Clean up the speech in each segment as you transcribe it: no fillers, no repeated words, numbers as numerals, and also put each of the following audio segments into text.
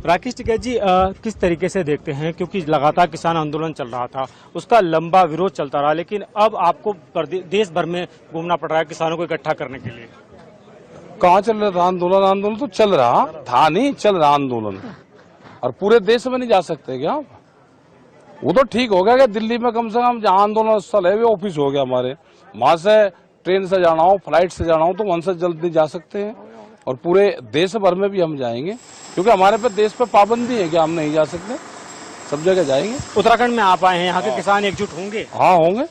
राकेश टिकैत जी, किस तरीके से देखते हैं, क्योंकि लगातार किसान आंदोलन चल रहा था, उसका लंबा विरोध चलता रहा, लेकिन अब आपको देश भर में घूमना पड़ रहा है किसानों को इकट्ठा करने के लिए। कहाँ चल रहा था आंदोलन? आंदोलन तो चल रहा था, नहीं चल रहा आंदोलन। और पूरे देश में नहीं जा सकते क्या? वो तो ठीक हो गया कि दिल्ली में कम से कम जहाँ आंदोलन स्थल है वो ऑफिस हो गया हमारे, वहां से ट्रेन से जाना हो, फ्लाइट से जाना हो तो वहां से जल्दी जा सकते हैं। और पूरे देश भर में भी हम जाएंगे, क्योंकि हमारे पे देश पे पाबंदी है कि हम नहीं जा सकते, सब जगह जाएंगे। उत्तराखंड में आप आए हैं, यहाँ के किसान एकजुट होंगे? हाँ होंगे।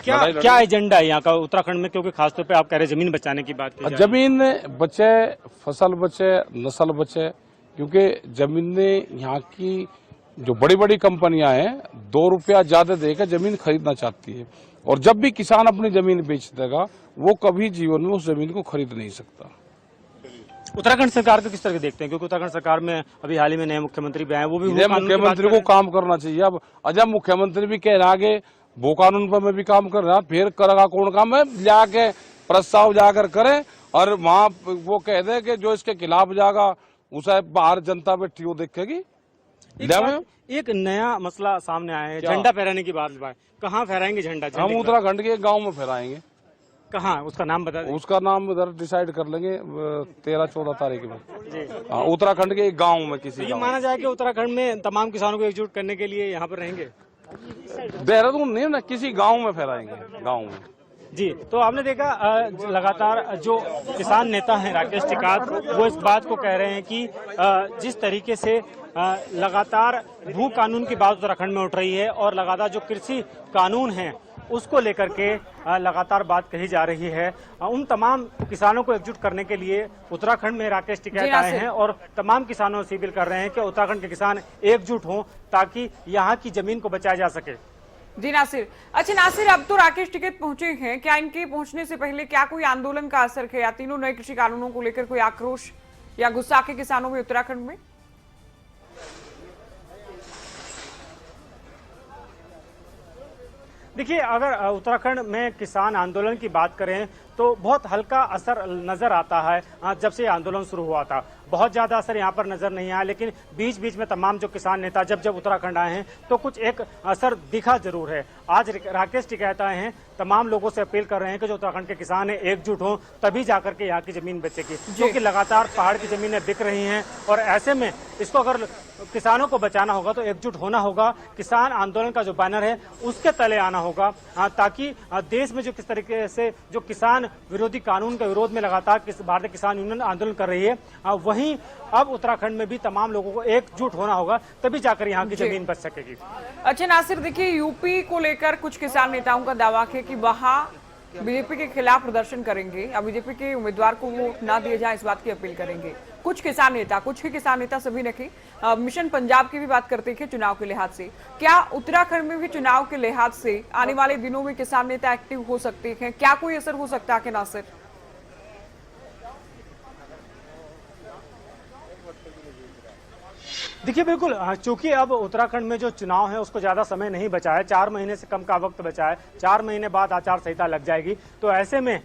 क्या एजेंडा है यहाँ का उत्तराखंड में, क्योंकि खासतौर पे आप कह रहे हैं जमीन बचाने की बात की? जमीन बचे, फसल बचे, नस्ल बचे, क्योंकि जमीनें यहाँ की जो बड़ी बड़ी कंपनियां हैं 2 रुपया ज्यादा देकर जमीन खरीदना चाहती है, और जब भी किसान अपनी जमीन बेच देगा वो कभी जीवन में उस जमीन को खरीद नहीं सकता। उत्तराखंड सरकार को किस तरह देखते हैं, क्योंकि उत्तराखंड सरकार में अभी हाल ही में नए मुख्यमंत्री भी आए, वो भी मुख्यमंत्री को काम करना चाहिए। अब अजब मुख्यमंत्री भी कह रहा है वो कानून पर मैं भी काम कर रहा, फिर करेगा कौन काम है? जाके प्रस्ताव जाकर करे और वहाँ वो कह दे कि जो इसके खिलाफ जाएगा उसे बाहर जनता बैठी वो देखेगी। एक नया मसला सामने आया है, झंडा फहराने की बात। कहाँ फहराएंगे झंडा? हम उत्तराखंड के गांव में फहराएंगे। कहाँ? उसका नाम बता दें। उसका नाम उधर डिसाइड कर लेंगे 13-14 तारीख में। हाँ, उत्तराखंड के एक गांव में किसी। ये माना जाए कि उत्तराखंड में तमाम किसानों को एकजुट करने के लिए यहाँ पर रहेंगे। देहरादून नहीं ना, किसी गांव में फहराएंगे, गांव में। जी, तो आपने देखा लगातार जो किसान नेता हैं राकेश टिकैत, वो इस बात को कह रहे हैं कि जिस तरीके से लगातार भू कानून की बात उत्तराखंड में उठ रही है और लगातार जो कृषि कानून है उसको लेकर के लगातार बात कही जा रही है, उन तमाम किसानों को एकजुट करने के लिए उत्तराखंड में राकेश टिकैत आए हैं और तमाम किसानों से अपील कर रहे हैं कि उत्तराखंड के किसान एकजुट हों ताकि यहाँ की जमीन को बचाया जा सके। जी नासिर, अच्छा नासिर, अब तो राकेश टिकैत पहुंचे हैं, क्या इनके पहुंचने से पहले क्या कोई आंदोलन का असर है या तीनों नए कृषि कानूनों को लेकर कोई आक्रोश या गुस्सा के किसानों में उत्तराखंड में? देखिए, अगर उत्तराखंड में किसान आंदोलन की बात करें तो बहुत हल्का असर नजर आता है। जब से आंदोलन शुरू हुआ था बहुत ज्यादा असर यहाँ पर नजर नहीं आया, लेकिन बीच बीच में तमाम जो किसान नेता जब उत्तराखंड आए हैं तो कुछ एक असर दिखा जरूर है। आज राकेश टिकैत आए हैं, तमाम लोगों से अपील कर रहे हैं कि जो उत्तराखंड के किसान है एकजुट हों, तभी जाकर के यहाँ की जमीन बचेगी, क्योंकि लगातार पहाड़ की जमीनें बिक रही हैं और ऐसे में इसको अगर किसानों को बचाना होगा तो एकजुट होना होगा। किसान आंदोलन का जो बैनर है उसके तले आना होगा, ताकि देश में जो किस तरीके से जो किसान विरोधी कानून के विरोध में लगातार भारतीय किसान यूनियन आंदोलन कर रही है, वहीं अब उत्तराखंड में भी तमाम लोगों को एकजुट होना होगा, तभी जाकर यहाँ की जमीन बच सकेगी। अच्छा नासिर, देखिए यूपी को लेकर कुछ किसान नेताओं का दावा है कि वहां बीजेपी के खिलाफ प्रदर्शन करेंगे या बीजेपी के उम्मीदवार को वोट ना दिया जाए, इस बात की अपील करेंगे। कुछ ही किसान नेता सभी नहीं, मिशन पंजाब की भी बात करते थे चुनाव के लिहाज से। क्या उत्तराखंड में भी चुनाव के लिहाज से आने वाले दिनों में किसान नेता एक्टिव हो सकते हैं? क्या कोई असर हो सकता है नासिर? देखिए, बिल्कुल, चूंकि अब उत्तराखंड में जो चुनाव है उसको ज्यादा समय नहीं बचा है, 4 महीने से कम का वक्त बचा है, 4 महीने बाद आचार संहिता लग जाएगी। तो ऐसे में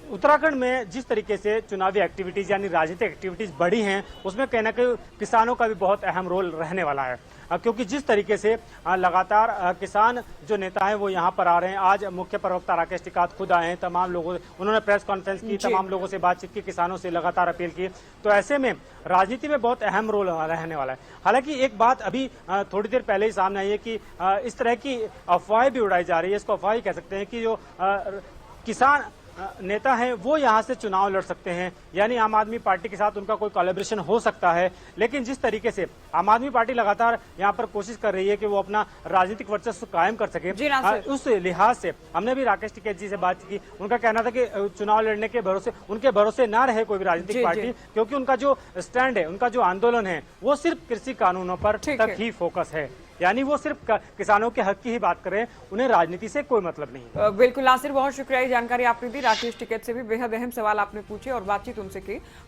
उत्तराखंड में जिस तरीके से चुनावी एक्टिविटीज यानी राजनीतिक एक्टिविटीज बढ़ी हैं, उसमें कहीं ना कहीं किसानों का भी बहुत अहम रोल रहने वाला है, क्योंकि जिस तरीके से लगातार किसान जो नेता हैं वो यहाँ पर आ रहे हैं। आज मुख्य प्रवक्ता राकेश टिकैत खुद आए हैं, तमाम लोगों उन्होंने प्रेस कॉन्फ्रेंस की, तमाम लोगों से बातचीत की, किसानों से लगातार अपील की। तो ऐसे में राजनीति में बहुत अहम रोल रहने वाला है। हालांकि एक बात अभी थोड़ी देर पहले ही सामने आई है कि इस तरह की अफवाहें भी उड़ाई जा रही है, इसको अफवाह ही कह सकते हैं कि जो किसान नेता हैं वो यहां से चुनाव लड़ सकते हैं, यानी आम आदमी पार्टी के साथ उनका कोई कोलैबोरेशन हो सकता है। लेकिन जिस तरीके से आम आदमी पार्टी लगातार यहां पर कोशिश कर रही है कि वो अपना राजनीतिक वर्चस्व कायम कर सके, उस लिहाज से हमने भी राकेश टिकैत जी से बात की। उनका कहना था कि चुनाव लड़ने के भरोसे उनके भरोसे ना रहे कोई भी राजनीतिक पार्टी, क्योंकि उनका जो स्टैंड है, उनका जो आंदोलन है वो सिर्फ कृषि कानूनों पर तक ही फोकस है, यानी वो सिर्फ किसानों के हक की ही बात करें, उन्हें राजनीति से कोई मतलब नहीं। बिल्कुल नासिर, बहुत शुक्रिया, ये जानकारी आपने दी। राकेश टिकैत से भी बेहद अहम सवाल आपने पूछे और बातचीत उनसे की।